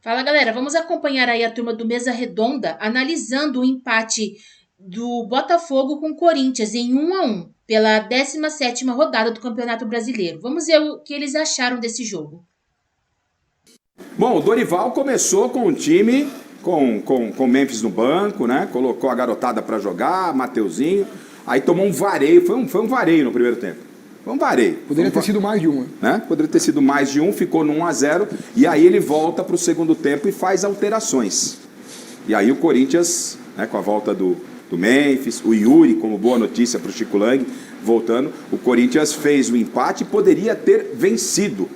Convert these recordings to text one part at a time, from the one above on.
Fala galera, vamos acompanhar aí a turma do Mesa Redonda analisando o empate do Botafogo com o Corinthians em 1-1 pela 17ª rodada do Campeonato Brasileiro. Vamos ver o que eles acharam desse jogo. Bom, o Dorival começou com um time com Memphis no banco, né? Colocou a garotada para jogar, Mateuzinho. Aí tomou um vareio, foi um vareio no primeiro tempo. Foi um vareio. Poderia ter sido mais de uma. Né? Poderia ter sido mais de um, ficou no 1-0. E aí ele volta para o segundo tempo e faz alterações. E aí o Corinthians, né, com a volta do Memphis, o Yuri, como boa notícia para o Chico Lang, voltando, o Corinthians fez o empate e poderia ter vencido.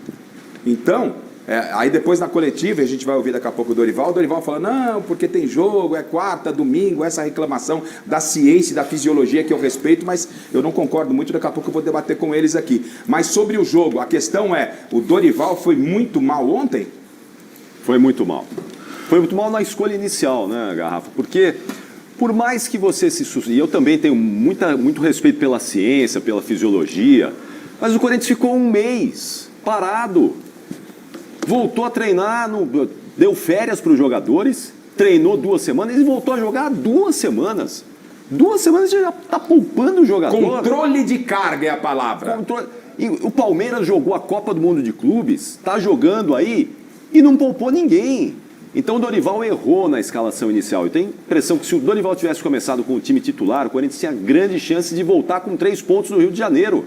Então, aí depois na coletiva, a gente vai ouvir daqui a pouco o Dorival fala, não, porque tem jogo, é quarta, domingo, essa reclamação da ciência e da fisiologia que eu respeito, mas eu não concordo muito, daqui a pouco eu vou debater com eles aqui. Mas sobre o jogo, a questão é, o Dorival foi muito mal ontem? Foi muito mal. Foi muito mal na escolha inicial, né, Garrafa? Porque, por mais que você e eu também tenho muito respeito pela ciência, pela fisiologia, mas o Corinthians ficou um mês parado. Voltou a treinar, deu férias para os jogadores, treinou 2 semanas e voltou a jogar 2 semanas. 2 semanas já está poupando o jogador. Controle de carga é a palavra. E o Palmeiras jogou a Copa do Mundo de Clubes, está jogando aí e não poupou ninguém. Então o Dorival errou na escalação inicial. Eu tenho a impressão que se o Dorival tivesse começado com o time titular, o Corinthians tinha grande chance de voltar com 3 pontos no Rio de Janeiro.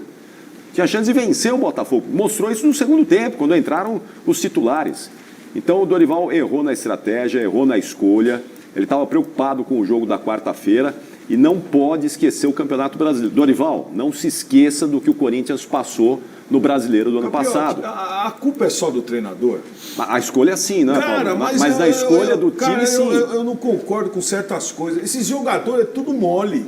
Tinha chance de vencer o Botafogo. Mostrou isso no segundo tempo, quando entraram os titulares. Então o Dorival errou na estratégia, errou na escolha. Ele estava preocupado com o jogo da quarta-feira e não pode esquecer o Campeonato Brasileiro. Dorival, não se esqueça do que o Corinthians passou no Brasileiro do ano passado. A culpa é só do treinador? A escolha sim, né, cara, Paulo? Mas na escolha do time, sim. Eu não concordo com certas coisas. Esses jogadores é tudo mole.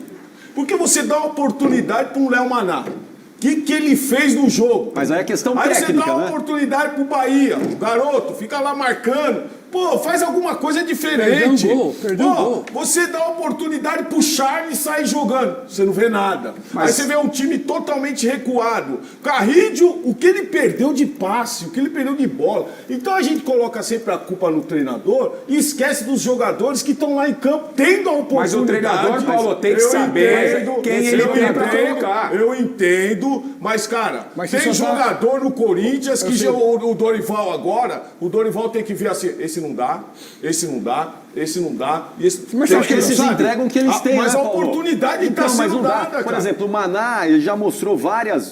Porque você dá oportunidade para um Léo Maná. O que ele fez no jogo? Mas aí é questão técnica, né? Aí você dá uma oportunidade pro Bahia, o garoto, fica lá marcando. Pô, faz alguma coisa diferente. Perdeu um gol. Você dá oportunidade pro Charles sair jogando. Você não vê nada. Aí você vê um time totalmente recuado. Carrídio, o que ele perdeu de passe, o que ele perdeu de bola. Então a gente coloca sempre a culpa no treinador e esquece dos jogadores que estão lá em campo tendo a oportunidade. Mas o treinador, Paulo, tem que saber quem ele tem pra colocar. Eu entendo, mas cara, tem jogador no Corinthians que o Dorival agora, o Dorival tem que ver assim, esse não dá, esse não dá, esse não dá. Mas acho que eles entregam o que eles têm, mas né, a oportunidade está sendo dada, Por exemplo, o Maná, ele já mostrou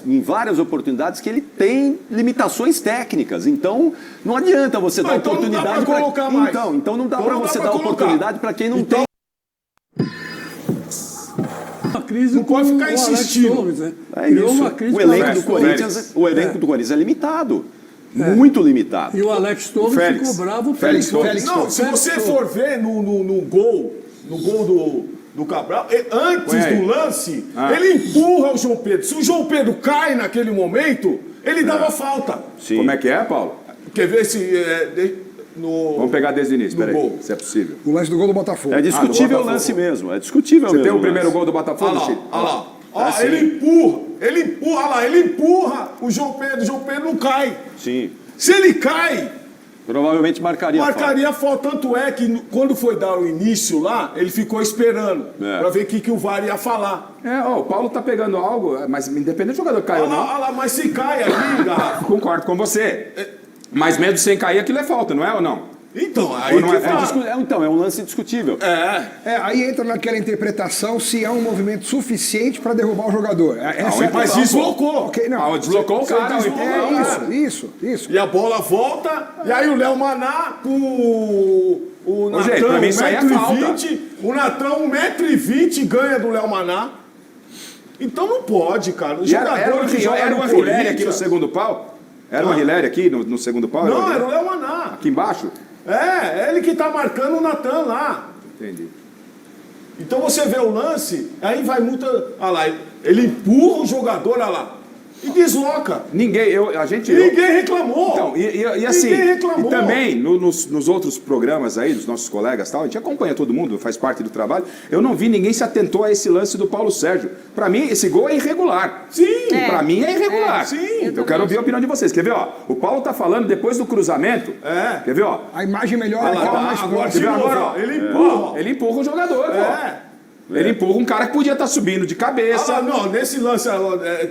em várias oportunidades que ele tem limitações técnicas. Então, não adianta você dar oportunidade para colocar mais. Então não dá para você dar oportunidade para quem não tem. Não pode ficar insistindo. É isso. O elenco do Corinthians é limitado. Muito limitado. E o Alex Torres ficou bravo. Félix Torres. Não, se você for ver no gol do Cabral, antes do lance, ele empurra o João Pedro. Se o João Pedro cai naquele momento, ele dava falta. Sim. Como é que é, Paulo? Quer ver se... Vamos pegar desde o início, peraí, se é possível. O lance do gol do Botafogo. É discutível o lance mesmo, é discutível mesmo. Você tem o primeiro gol do Botafogo, Chico? Olha lá. Ele empurra o João Pedro não cai. Sim. Se ele cai, provavelmente marcaria a falta. Tanto é que quando foi dar o início lá, ele ficou esperando para ver o que o VAR ia falar. O Paulo tá pegando algo, mas independente do jogador cair ou não. Olha lá, mas se cai ali, Garrafa. Concordo com você. Mas mesmo sem cair, aquilo é falta, não é ou não? Então, aí não é, então, é um lance discutível. Aí entra naquela interpretação se é um movimento suficiente para derrubar o jogador. Mas deslocou. Okay, não. Deslocou o cara. Isso. E a bola volta, e aí o Léo Maná com o Natan, 1,20m. O Natan, 1,20m, ganha do Léo Maná. Então não pode, cara. Era uma Riléry aqui no segundo pau? Era uma Riléry aqui no segundo pau? Não, era o Léo Maná. Aqui embaixo? É ele que tá marcando o Natan lá. Entendi. Então você vê o lance, aí vai muita... Olha lá, ele empurra o jogador, olha lá. E desloca. Ninguém Reclamou. Então, e assim, Ninguém reclamou. e também nos outros programas aí, dos nossos colegas tal, a gente acompanha todo mundo, faz parte do trabalho. Eu não vi ninguém se atentou a esse lance do Paulo Sérgio. Pra mim, esse gol é irregular. Sim. Pra mim é irregular. Sim. Eu quero ouvir a opinião de vocês. Quer ver, ó? O Paulo tá falando depois do cruzamento. Quer ver, ó? A imagem melhora, Olha lá, fica mais agora próximo. Agora, ó, ele empurra o jogador, pô. Ele empurra um cara que podia estar subindo de cabeça. Nesse lance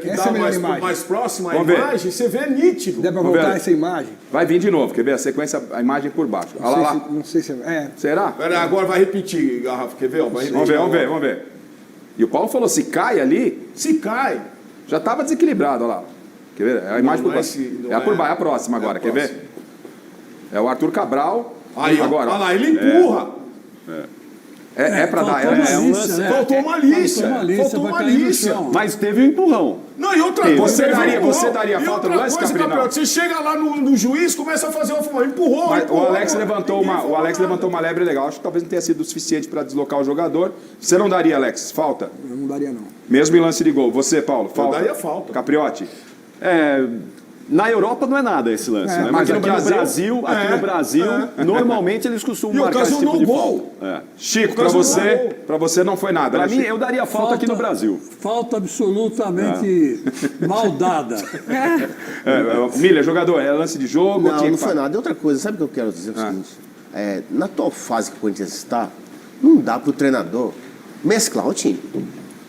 que Essa dá é a melhor imagem. mais próximo à Vamos ver. imagem, você vê nítido. Dá pra Vamos voltar ver. essa imagem? Vai vir de novo, quer ver? A sequência, a imagem por baixo. Olha lá. Não sei se é. Será? Pera, agora vai repetir, Garrafa, quer ver? Ó, vai repetir. Vamos ver. E o Paulo falou, se cai ali, Se cai. já estava desequilibrado, olha lá. Quer ver? É a imagem por baixo. não É a por é. baixo, é a próxima agora, É a quer ver? próxima. É o Arthur Cabral. Aí, agora. olha lá, ele empurra. É pra dar. Faltou malícia. Faltou malícia. Mas teve um empurrão. Não, e outra coisa, Você ele daria- empurrou. você daria E falta outra no lance, coisa, Caprinão? Campeonato, você chega lá no juiz, começa a fazer uma fumada. Empurrou, Mas empurrou. o Alex levantou Ninguém falou nada. uma lebre legal. Acho que talvez não tenha sido o suficiente para deslocar o jogador. Você não daria, Alex? Falta? Eu não daria, não. Mesmo em lance de gol. Você, Paulo? Falta? daria falta. Capriotti? Na Europa não é nada esse lance, né? Mas aqui no Brasil, normalmente eles costumam E marcar esse tipo ocasionou de gol. falta. Chico, Ocasionou pra você não foi nada, Pra né, mim, Chico? eu daria falta aqui no Brasil. Falta absolutamente mal dada. Miller, jogador, é lance de jogo? Não, não foi nada. É outra coisa. Sabe o que eu quero dizer? É o seguinte. Na atual fase que o Corinthians está, não dá para o treinador mesclar o time.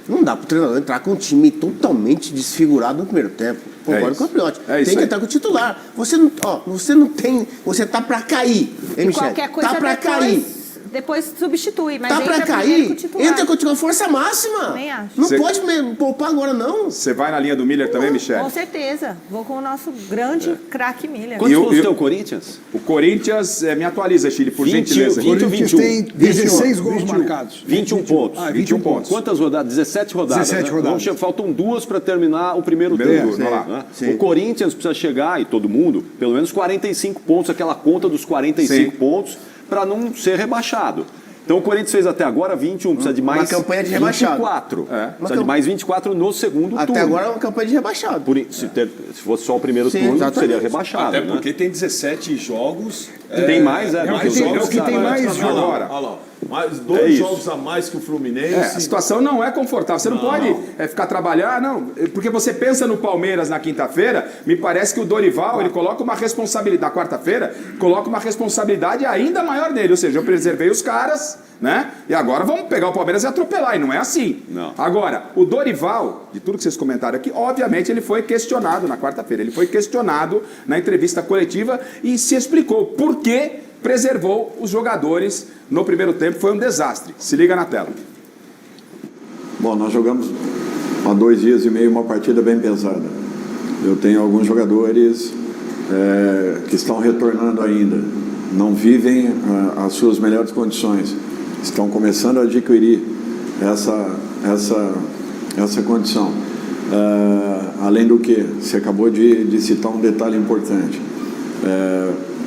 Não dá para o treinador entrar com um time totalmente desfigurado no primeiro tempo. Concordo com o Capriotti. É isso Tem que aí. entrar com o titular. Você não tem... Você tá para cair. Hein, Michele? Qualquer coisa tá para cair. depois substitui. Mas Tá entra para primeiro cair. com o titular. Entra com a força máxima. Também acho. Não Cê- pode poupar agora, não. Você vai na linha do Miller também, Michele? Com certeza. Vou com o nosso grande craque Miller. Quantos E o- pontos e o- tem o Corinthians? O Corinthians, me atualiza, Chile, por 20, gentileza. 20 ou Corinthians 21? tem 16 gols marcados. 21 pontos. 21 pontos. Quantas rodadas? 17 rodadas. 17 né? rodadas. Faltam 2 para terminar o primeiro Primeiro turno. turno, né? olha lá. Sim. O Corinthians precisa chegar, e todo mundo, pelo menos 45 pontos, aquela conta dos 45 Sim. pontos, para não ser rebaixado. Então o Corinthians fez até agora 21, precisa de mais campanha de rebaixado. 24. É. Precisa de mais 24 no segundo turno. Até agora é uma campanha de rebaixado. Se fosse só o primeiro Sim, turno, exatamente. seria rebaixado. Até né? porque tem 17 jogos. Tem mais, É o mais que tem, jogos, é o que tem sabe? mais Olha lá, jogo. Agora. olha lá. Mais É 2 isso. jogos a mais que o Fluminense. A situação não é confortável. Você não pode ficar trabalhando, não. Porque você pensa no Palmeiras na quinta-feira, me parece que o Dorival, ele coloca uma responsabilidade, na quarta-feira, coloca uma responsabilidade ainda maior nele. Ou seja, eu preservei os caras, né? E agora vamos pegar o Palmeiras e atropelar. E não é assim. Não. Agora, o Dorival, de tudo que vocês comentaram aqui, obviamente ele foi questionado na quarta-feira. Ele foi questionado na entrevista coletiva e se explicou por que preservou os jogadores no primeiro tempo. Foi um desastre. Se liga na tela. Bom, nós jogamos há 2 dias e meio uma partida bem pesada. Eu tenho alguns jogadores que estão retornando ainda, não vivem as suas melhores condições, estão começando a adquirir essa condição. Além do que, você acabou de citar um detalhe importante,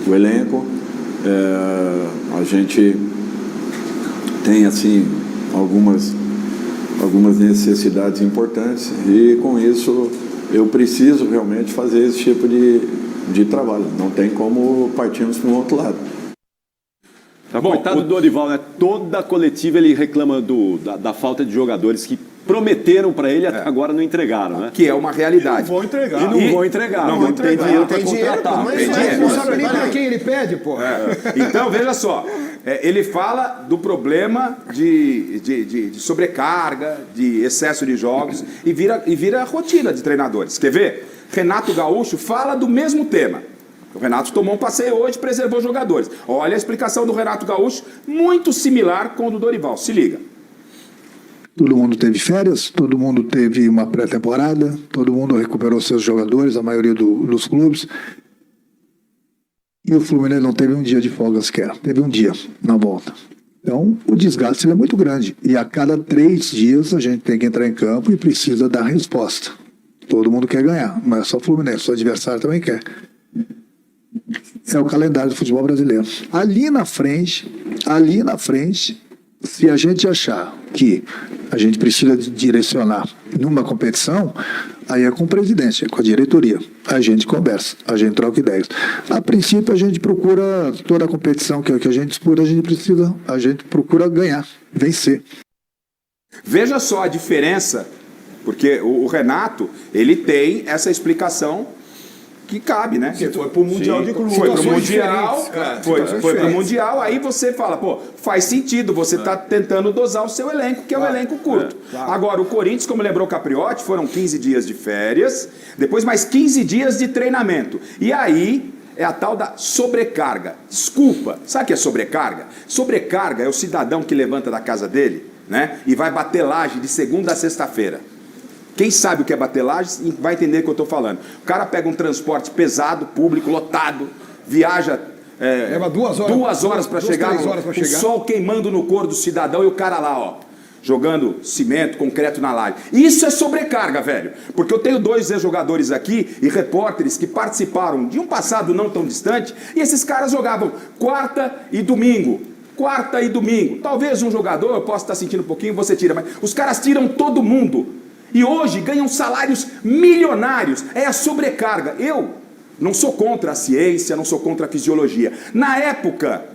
o elenco, a gente tem assim algumas necessidades importantes e com isso eu preciso realmente fazer esse tipo de trabalho. Não tem como partirmos para um outro lado. Tá bom, coitado do Dorival, né? Toda a coletiva ele reclama da falta de jogadores que prometeram para ele, até agora não entregaram, né? Que é uma realidade. Não vão entregar. E não vão entregar, não não vão tem entregar. dinheiro Não para tem dinheiro, contratar. mas Tem vai, dinheiro. Não vai, sabe nem vai. pra quem ele pede, pô. Então, veja só, ele fala do problema de sobrecarga, de excesso de jogos, e vira rotina de treinadores. Quer ver? Renato Gaúcho fala do mesmo tema. O Renato tomou um passeio hoje, preservou jogadores. Olha a explicação do Renato Gaúcho, muito similar com o do Dorival. Se liga. Todo mundo teve férias, todo mundo teve uma pré-temporada, todo mundo recuperou seus jogadores, a maioria dos clubes. E o Fluminense não teve um dia de folga sequer, teve um dia na volta. Então, o desgaste é muito grande. E a cada 3 dias a gente tem que entrar em campo e precisa dar resposta. Todo mundo quer ganhar, não é só o Fluminense, o adversário também quer. É o calendário do futebol brasileiro. Ali na frente, se a gente achar que a gente precisa direcionar numa competição, Aí é com o presidente, é com a diretoria. A gente conversa, a gente troca ideias. A princípio, a gente procura, toda a competição que a gente disputa, a gente procura ganhar, vencer. Veja só a diferença, porque o Renato, ele tem essa explicação que cabe, né? Você foi pro Mundial de Clubes. Foi pro Situações Mundial, diferentes, foi pro diferentes. Mundial, aí você fala, pô, faz sentido, você tá tentando dosar o seu elenco, que é um elenco curto. Agora, o Corinthians, como lembrou o Capriotti, foram 15 dias de férias, depois mais 15 dias de treinamento. E aí é a tal da sobrecarga. Desculpa, sabe o que é sobrecarga? Sobrecarga é o cidadão que levanta da casa dele, né? E vai bater laje de segunda a sexta-feira. Quem sabe o que é bater laje vai entender o que eu estou falando. O cara pega um transporte pesado, público, lotado, viaja Leva 2 horas. 2 horas para chegar, 3 horas pra o chegar. sol queimando no couro do cidadão e o cara lá, ó, jogando cimento, concreto na laje. Isso é sobrecarga, velho. Porque eu tenho 2 ex-jogadores aqui e repórteres que participaram de um passado não tão distante e esses caras jogavam quarta e domingo. Quarta e domingo. Talvez um jogador, eu possa estar sentindo um pouquinho, você tira, mas os caras tiram todo mundo. E hoje ganham salários milionários. É a sobrecarga. Eu não sou contra a ciência, não sou contra a fisiologia. Na época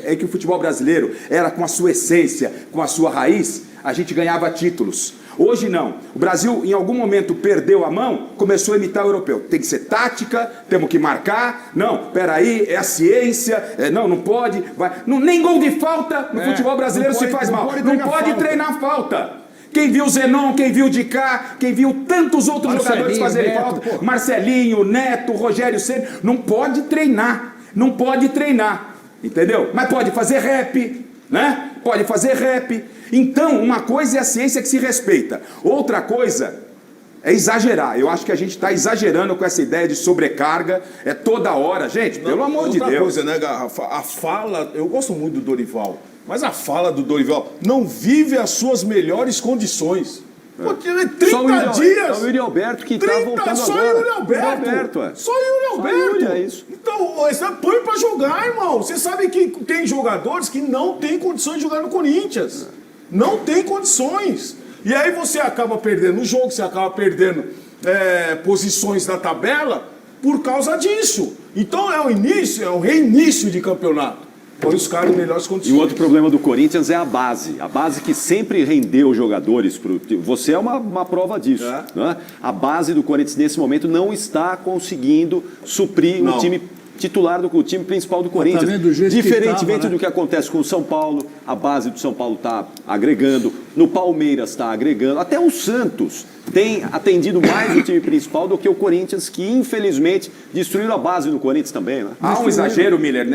em que o futebol brasileiro era com a sua essência, com a sua raiz, a gente ganhava títulos. Hoje não. O Brasil, em algum momento, perdeu a mão, começou a imitar o europeu. Tem que ser tática, temos que marcar. Não, peraí, é a ciência. Não pode. Nem gol de falta no futebol brasileiro se faz mal. Não pode treinar falta. Quem viu o Zenon, quem viu o Dicá, quem viu tantos outros jogadores fazerem falta, Marcelinho, Neto, Rogério Ceni, não pode treinar, entendeu? Mas pode fazer rap, né? Pode fazer rap. Então, uma coisa é a ciência que se respeita, outra coisa é exagerar. Eu acho que a gente está exagerando com essa ideia de sobrecarga, é toda hora. Gente, pelo amor de Deus. Outra coisa, né, Garrafa? A fala, eu gosto muito do Dorival, mas a fala do Dorival não vive as suas melhores condições. Pô, 30 dias. É o Yuri Alberto que está voltando só agora. Yuri Alberto. Só Yuri Alberto. É isso. Então, você põe pra jogar, irmão. Você sabe que tem jogadores que não têm condições de jogar no Corinthians. Não tem condições. E aí você acaba perdendo o jogo, você acaba perdendo posições na tabela por causa disso. Então é o reinício de campeonato. Põe os caras em melhores condições. E o outro problema do Corinthians é a base. A base que sempre rendeu jogadores pro time. Você é uma prova disso. Né? A base do Corinthians nesse momento não está conseguindo suprir o time titular o time principal do Corinthians. Diferentemente do que acontece com o São Paulo, a base do São Paulo está agregando, no Palmeiras está agregando, até o Santos tem atendido mais o time principal do que o Corinthians, que infelizmente destruiu a base do Corinthians também. Né? Há um exagero, Miller,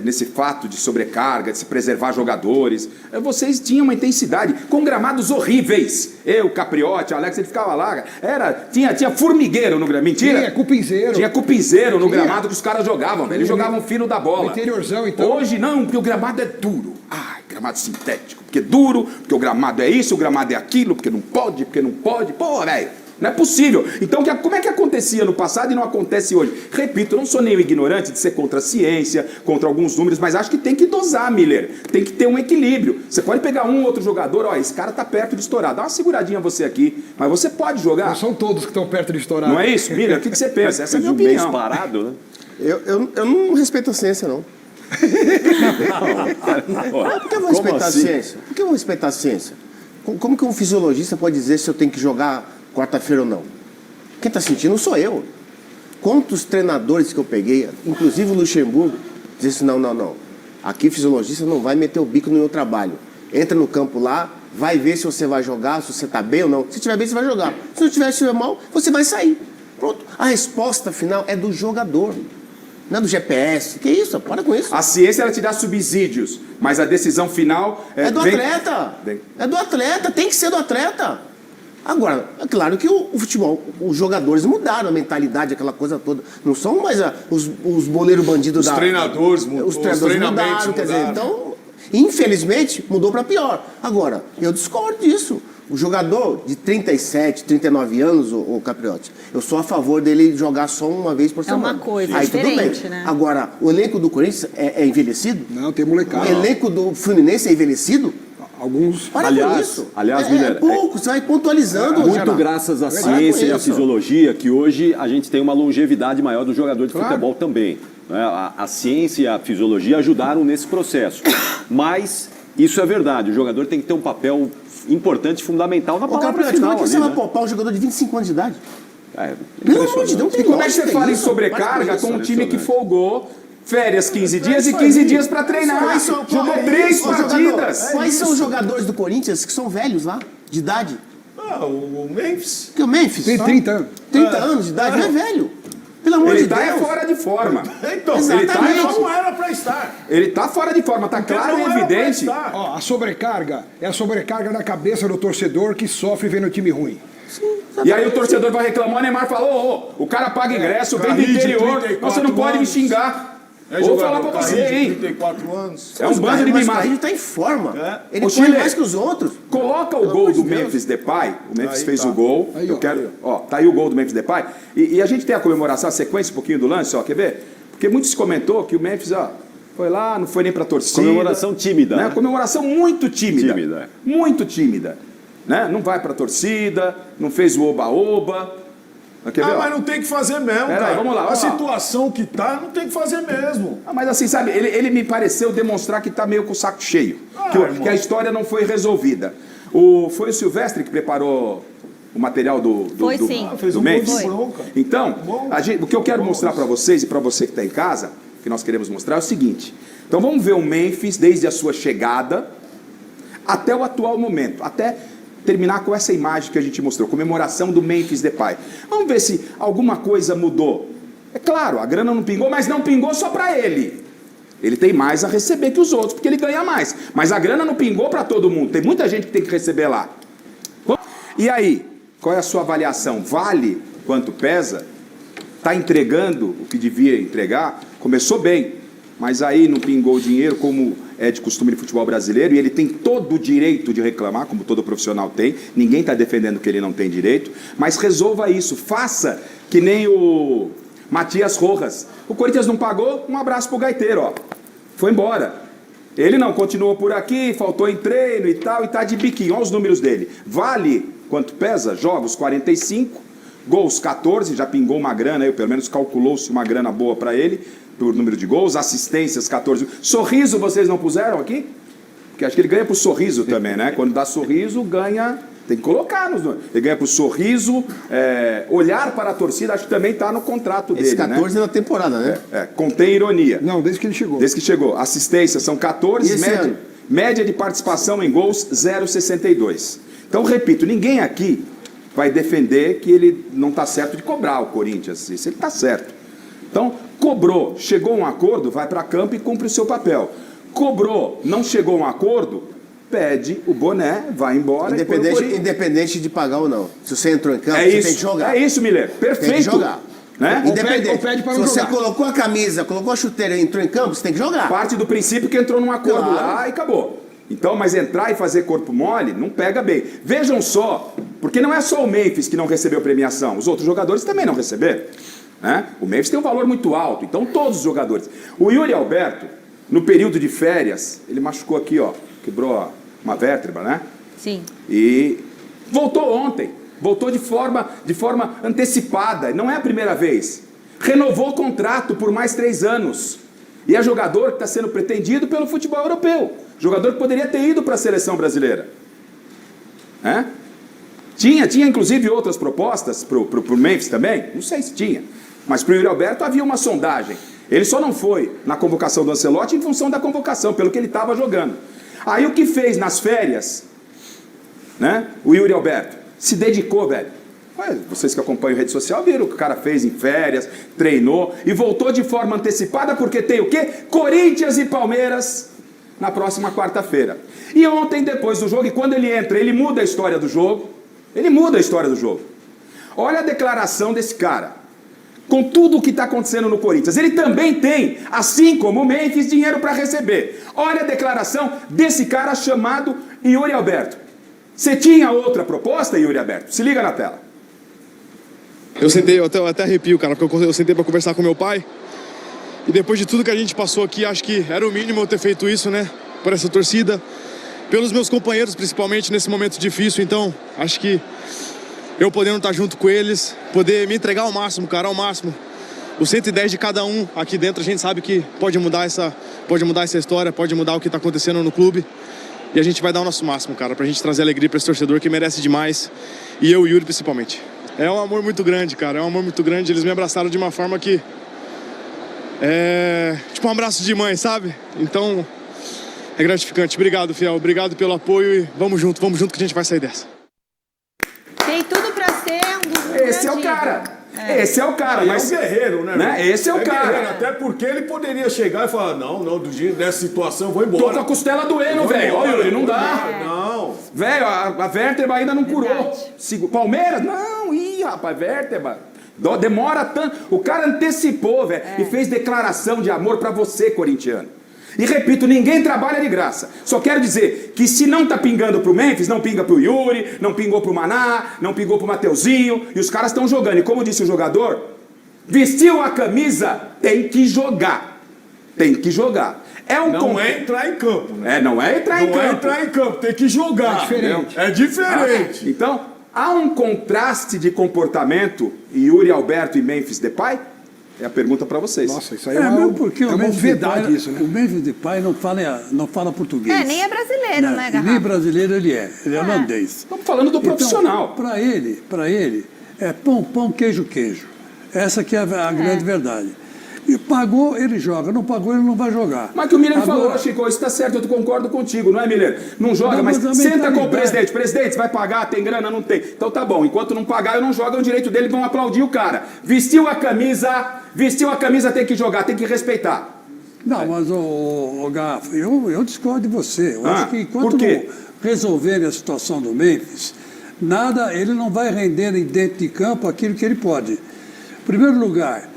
nesse fato de sobrecarga, de se preservar jogadores. Vocês tinham uma intensidade, com gramados horríveis. Eu, Capriotti, Alex, ele ficava lá. Tinha formigueiro no gramado. Mentira? Tinha cupinzeiro no gramado que os caras jogavam, velho. Eles jogavam fino da bola. Interiorzão, então. Hoje não, porque o gramado é duro. Gramado sintético. Porque é duro, porque o gramado é isso, o gramado é aquilo, porque não pode. Pô, velho. Não é possível. Então, como é que acontecia no passado e não acontece hoje? Repito, eu não sou nem ignorante de ser contra a ciência, contra alguns números, mas acho que tem que dosar, Miller. Tem que ter um equilíbrio. Você pode pegar um ou outro jogador, esse cara tá perto de estourar. Dá uma seguradinha você aqui, mas você pode jogar. Não são todos que estão perto de estourar. Não é isso, Miller? O que você pensa? Essa é a minha opinião. Parado, né? Eu não respeito a ciência, não. Por que eu vou respeitar a ciência? Por que eu vou respeitar a ciência? Como que um fisiologista pode dizer se eu tenho que jogar quarta-feira ou não? Quem está sentindo sou eu. Quantos treinadores que eu peguei, inclusive o Luxemburgo, disse assim, não. Aqui fisiologista não vai meter o bico no meu trabalho. Entra no campo lá, vai ver se você vai jogar, se você está bem ou não. Se estiver bem, você vai jogar. Se não estiver mal, você vai sair. Pronto. A resposta final é do jogador. Não é do GPS. Que isso? Para com isso. A ciência, ela te dá subsídios, mas a decisão final... É do atleta. É do atleta. Tem que ser do atleta. Agora, é claro que o futebol, os jogadores mudaram a mentalidade, aquela coisa toda. Não são mais os boleiros bandidos os treinadores mudaram, quer dizer, então, infelizmente, mudou para pior. Agora, eu discordo disso. O jogador de 37, 39 anos, o Capriotti, eu sou a favor dele jogar só uma vez por semana. É uma coisa aí, diferente, tudo bem. né? Agora, o elenco do Corinthians é envelhecido? Não, tem molecada. O elenco do Fluminense é envelhecido? Alguns. Para com isso. Aliás, é Miller, pouco, você vai pontualizando. muito Geraldo. graças à Para ciência com e à isso. fisiologia que hoje a gente tem uma longevidade maior do jogador de futebol também. Né? A ciência e a fisiologia ajudaram nesse processo. Mas isso é verdade, o jogador tem que ter um papel importante, fundamental na Ô, palavra Campeonato, final. como é que você ali, vai né? poupar um jogador de 25 anos de idade? É, Pelo amor de Deus, não tem E como é que lógica você fala em isso. sobrecarga Para com um isso. time que folgou férias 15 dias e 15 dias para treinar? Quais são- Jogou qual- 3 Ô, jogador, partidas. Quais são os jogadores do Corinthians que são velhos lá, de idade? Ah, o Memphis. Porque o Memphis Tem 30 anos. 30 anos de idade, não é velho. Pelo amor Ele de tá Deus. fora de forma. Então, Exatamente. não era pra estar. Ele tá fora de forma, tá claro e Não era pra evidente. estar. Ó, a sobrecarga é a sobrecarga na cabeça do torcedor que sofre vendo o time ruim. E aí o torcedor vai reclamar, o Neymar falou, o cara paga ingresso, vem do Carrinho de interior, 34 você não pode me anos. xingar. É Vou jogador, falar pra você, Carrinho de hein? 34 anos. É um bando de Mas o mimado. Carrinho tá em forma. Ele Ô, corre Chile, mais que os outros. Coloca o Pelo gol amor de do Deus. Memphis Depay. O Memphis Aí fez tá. o gol. Aí, Eu ó, quero, aí, ó, tá aí o gol do Memphis Depay. E a gente tem a comemoração, a sequência um pouquinho do lance, ó, quer ver? Porque muito se comentou que o Memphis, ó, foi lá, não foi nem pra torcida. Comemoração tímida, Né? né? Comemoração muito tímida. Tímida, Muito tímida. Né? Não vai pra torcida, não fez o oba-oba. Quer ver, ó? Mas não tem que fazer mesmo, Pera cara. aí, vamos lá, A vamos lá. situação que tá, não tem que fazer mesmo. Mas assim, sabe, ele me pareceu demonstrar que tá meio com o saco cheio. Que a história não foi resolvida. Foi o Silvestre que preparou o material do Foi, sim. Fez do um gol Memphis? de bronca. Então, Bom. o que eu quero mostrar para vocês e para você que está em casa, que nós queremos mostrar, é o seguinte. Então vamos ver o Memphis desde a sua chegada até o atual momento, até terminar com essa imagem que a gente mostrou, comemoração do Memphis Depay. Vamos ver se alguma coisa mudou. É claro, a grana não pingou, mas não pingou só para ele. Ele tem mais a receber que os outros, porque ele ganha mais. Mas a grana não pingou para todo mundo. Tem muita gente que tem que receber lá. E aí, qual é a sua avaliação? Vale quanto pesa? Está entregando o que devia entregar? Começou bem, mas aí não pingou o dinheiro, como é de costume no futebol brasileiro, e ele tem todo o direito de reclamar, como todo profissional tem. Ninguém está defendendo que ele não tem direito, mas resolva isso. Faça que nem o Matias Rojas. O Corinthians não pagou, um abraço pro gaiteiro, ó. Foi embora. Ele não, continuou por aqui, faltou em treino e tal, e tá de biquinho. Olha os números dele. Vale quanto pesa? Jogos 45, gols 14, já pingou uma grana, aí pelo menos calculou-se uma grana boa para ele, por número de gols, assistências 14. Sorriso vocês não puseram aqui? Porque acho que ele ganha por sorriso também, né? Quando dá sorriso, ganha... Tem que colocar nos números. Ele ganha por sorriso, olhar para a torcida, acho que também está no contrato dele, Esse 14 né? na temporada, né? Contém ironia. Não, desde que ele chegou. Desde que chegou. Assistências são 14, E esse ano? média de participação em gols 0,62. Então, repito, ninguém aqui vai defender que ele não está certo de cobrar o Corinthians. Isso ele está certo. Então, cobrou, chegou a um acordo, vai para campo e cumpre o seu papel. Cobrou, não chegou a um acordo, pede o boné, vai embora. Independente de pagar ou não. Se você entrou em campo, É você isso, tem que jogar. é isso, Miller. Perfeito. Tem que jogar. Né? Independente. Ou pede para Se não você jogar. colocou a camisa, colocou a chuteira e entrou em campo, você tem que jogar. Parte do princípio que entrou num acordo Claro. lá e acabou. Então, mas entrar e fazer corpo mole não pega bem. Vejam só, porque não é só o Memphis que não recebeu premiação, os outros jogadores também não receberam. Né? O Memphis tem um valor muito alto, então todos os jogadores. O Yuri Alberto, no período de férias, ele machucou aqui, ó, quebrou uma vértebra, né? Sim. E voltou ontem, voltou de forma antecipada, não é a primeira vez. Renovou o contrato por mais 3 anos. E é jogador que está sendo pretendido pelo futebol europeu. Jogador que poderia ter ido para a seleção brasileira. Tinha inclusive outras propostas para o Memphis também? Não sei se tinha. Mas para o Yuri Alberto havia uma sondagem. Ele só não foi na convocação do Ancelotti em função da convocação, pelo que ele estava jogando. Aí o que fez nas férias, né? O Yuri Alberto se dedicou, velho. Vocês que acompanham rede social viram o que o cara fez em férias, treinou e voltou de forma antecipada porque tem o quê? Corinthians e Palmeiras na próxima quarta-feira. E ontem, depois do jogo, e quando ele entra, ele muda a história do jogo. Ele muda a história do jogo. Olha a declaração desse cara. Com tudo o que está acontecendo no Corinthians. Ele também tem, assim como o Memphis, dinheiro para receber. Olha a declaração desse cara chamado Yuri Alberto. Você tinha outra proposta, Yuri Alberto? Se liga na tela. Eu até arrepio, cara, porque eu sentei para conversar com meu pai. E depois de tudo que a gente passou aqui, acho que era o mínimo eu ter feito isso, né? Por essa torcida. pelos meus companheiros, principalmente nesse momento difícil. Então, acho que eu podendo estar junto com eles, poder me entregar ao máximo, cara, ao máximo. O 110 de cada um aqui dentro, a gente sabe que pode mudar essa história, pode mudar o que está acontecendo no clube. E a gente vai dar o nosso máximo, cara, pra gente trazer alegria pra esse torcedor que merece demais. E eu e o Yuri, principalmente. É um amor muito grande, cara, é um amor muito grande. Eles me abraçaram de uma forma que... tipo um abraço de mãe, sabe? Então, é gratificante. Obrigado, Fiel. Obrigado pelo apoio e vamos junto que a gente vai sair dessa. Tem tudo pra ser um dos Esse é o cara. Esse é o cara, mas é um guerreiro, né? Esse é o cara. Guerreiro, até porque ele poderia chegar e falar: não, do jeito dessa situação, eu vou embora. Tô com a costela doendo, velho. Olha, ele não dá. Não. Velho, a vértebra ainda não curou. Palmeiras? Não, rapaz, vértebra. Demora tanto. O cara antecipou, velho, e fez declaração de amor pra você, corintiano. E repito, ninguém trabalha de graça. Só quero dizer que se não tá pingando pro Memphis, não pinga pro Yuri, não pingou pro Maná, não pingou pro Mateuzinho, e os caras estão jogando. E como disse o jogador, vestiu a camisa, tem que jogar. Tem que jogar. Não é entrar em campo, né? Não é entrar em campo. Não é entrar em campo, tem que jogar. É diferente. Então, há um contraste de comportamento Yuri Alberto e Memphis Depay? É a pergunta para vocês. Nossa, isso aí porque uma obviedade isso, né? O Memphis Depay não fala português. Nem é brasileiro, né, Garrafa? Nem brasileiro ele é holandês. Estamos falando do profissional. Então, para ele, é pão, queijo. Essa que é a grande verdade. E pagou, ele joga. Não pagou, ele não vai jogar. Mas que o Miller falou, Chico, isso está certo, eu concordo contigo, não é, Miller? Não joga, mas senta com o presidente. Presidente, vai pagar? Tem grana? Não tem. Então tá bom, enquanto não pagar, eu não jogo, é um direito dele, vão aplaudir o cara. Vestiu a camisa, tem que jogar, tem que respeitar. Não, mas, o Garrafa, eu discordo de você. Eu acho que enquanto não resolverem a situação do Memphis, ele não vai render dentro de campo aquilo que ele pode. Em primeiro lugar,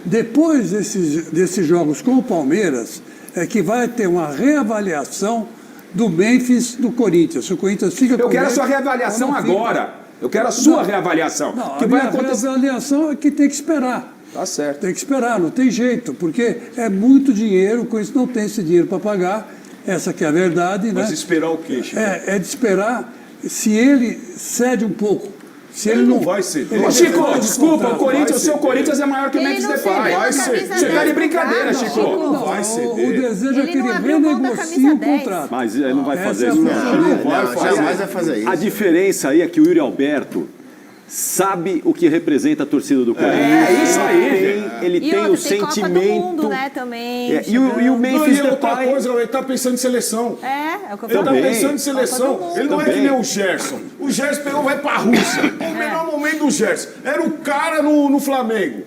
depois desses jogos com o Palmeiras, é que vai ter uma reavaliação do Memphis do Corinthians. Se o Corinthians fica Eu quero a sua reavaliação agora. Eu quero a sua reavaliação. Não, a reavaliação é que tem que esperar. Tá certo. Tem que esperar, não tem jeito, porque é muito dinheiro, com isso não tem esse dinheiro para pagar. Essa que é a verdade, né? Mas esperar o quê, Chico? É de esperar se ele cede um pouco. Se ele não vai ceder. Chico, desculpa, o seu Corinthians é maior que o Memphis Depay. Vai ceder. Você tá de brincadeira, Chico. Não vai ceder. O desejo é que ele renegocie o contrato. Mas ele não vai fazer isso. Jamais vai fazer isso. A diferença aí é que o Yuri Alberto sabe o que representa a torcida do Corinthians. É isso aí. Ele tem o sentimento. Copa do Mundo, né, também. E o Memphis Depay. Ele tá pensando em seleção. É o que eu Ele falei. tá pensando em seleção. Ele não é que nem o Gerson. O Gerson pegou, vai pra Rússia. O melhor momento do Gerson era o cara no Flamengo.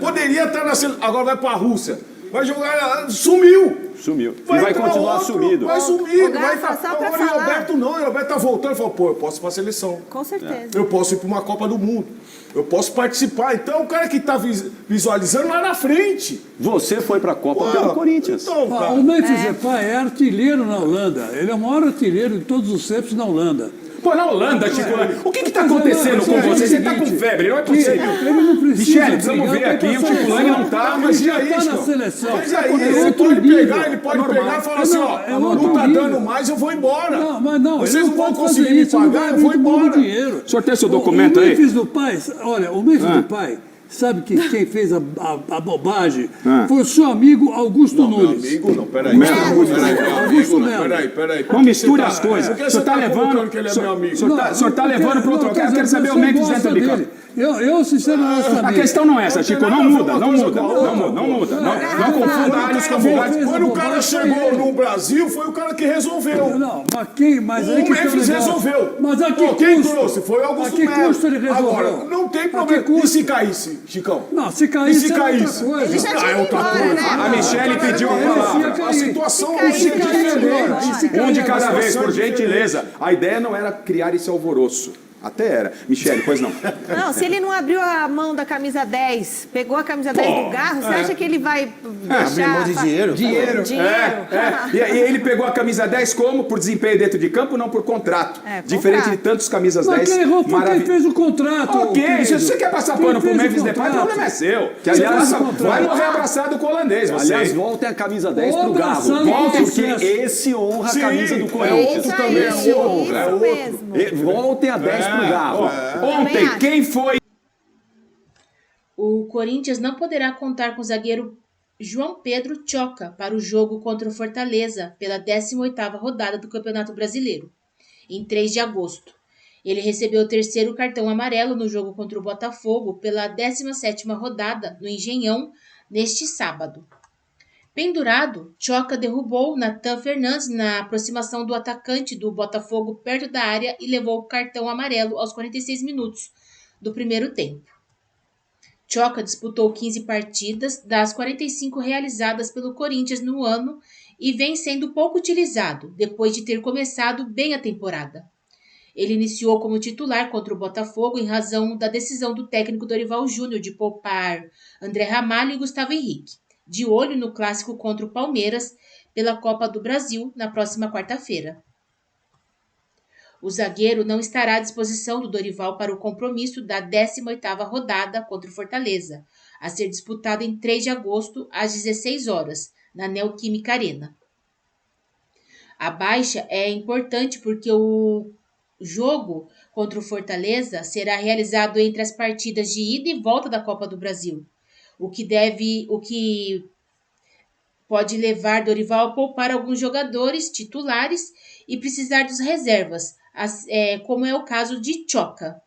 Poderia estar na seleção. Agora vai pra Rússia. Vai jogar. Sumiu. Vai continuar sumido. Vai sumir. Vai agora o Roberto não. O Roberto tá voltando e falou: pô, eu posso ir pra seleção. Com certeza. Eu posso ir pra uma Copa do Mundo. Eu posso participar. Então, o cara que tá visualizando lá na frente. Você foi pra Copa pelo Corinthians. Então, cara. O Memphis Depay é artilheiro na Holanda. Ele é o maior artilheiro de todos os tempos na Holanda. Pô, na Holanda, Chico, o que tá acontecendo com você? Você tá com febre, não é possível. Ele não precisa. Michele, precisamos ver aqui, o Chico Lang não tá, mas já tá na seleção. Mas aí, ele pode pegar e falar assim, ó, não tá dando mais, eu vou embora. Não, mas não, vocês não vão pode conseguir fazer me isso, pagar, eu vou embora. Dinheiro. O senhor tem seu documento aí? O Memphis Depay, olha, o Memphis Depay, sabe que quem fez a bobagem foi o seu amigo Augusto Nunes. Meu amigo não, peraí. Augusto Melo. Peraí. Não misture as coisas. O senhor tá levando que ele é meu amigo. O senhor tá levando pro outro. Eu quero saber o Memphis dentro de campo. Eu sinceramente, a questão não é essa, Chico. Não muda. Não confunda alhos com bugalhos. Quando o cara chegou no Brasil, foi o cara que resolveu. Não, mas o Memphis resolveu. Mas aqui quem trouxe? Foi o Augusto Melo. A que custo ele resolveu? Agora, não tem problema. E se caísse, Chicão? Não, se caísse é outra coisa. Ele já tinha ido embora, né? A Michele pediu a palavra. A situação um de cada vez, por gentileza. A ideia não era criar esse alvoroço. Até era. Michele, pois não. Não, se ele não abriu a mão da camisa 10, pegou a camisa 10 do Garro, você acha que ele vai deixar... Abrir mão de dinheiro? Dinheiro. E ele pegou a camisa 10 como? Por desempenho dentro de campo, não por contrato. Diferente de tantos camisas 10 quem errou foi quem fez o contrato. Ok, se você quer passar pano pro Memphis Depay, o problema é seu. Que, aliás, vai morrer abraçado com o holandês, você. Aliás, voltem a camisa 10 pro Garro. Porque esse honra a camisa do Corinthians. Isso aí, isso mesmo. Voltem a 10 pro Garro. Ontem, quem foi? O Corinthians não poderá contar com o zagueiro João Pedro Tchoca para o jogo contra o Fortaleza pela 18ª rodada do Campeonato Brasileiro, em 3 de agosto. Ele recebeu o 3º cartão amarelo no jogo contra o Botafogo pela 17ª rodada no Engenhão neste sábado. Pendurado, Tchoca derrubou Natan Fernandes na aproximação do atacante do Botafogo perto da área e levou o cartão amarelo aos 46 minutos do primeiro tempo. Tchoca disputou 15 partidas das 45 realizadas pelo Corinthians no ano e vem sendo pouco utilizado, depois de ter começado bem a temporada. Ele iniciou como titular contra o Botafogo em razão da decisão do técnico Dorival Júnior de poupar André Ramalho e Gustavo Henrique, de olho no clássico contra o Palmeiras pela Copa do Brasil na próxima quarta-feira. O zagueiro não estará à disposição do Dorival para o compromisso da 18ª rodada contra o Fortaleza, a ser disputado em 3 de agosto às 16 horas, na Neoquímica Arena. A baixa é importante porque o jogo contra o Fortaleza será realizado entre as partidas de ida e volta da Copa do Brasil, o que pode levar Dorival a poupar alguns jogadores titulares e precisar dos reservas, como é o caso de Tchoca.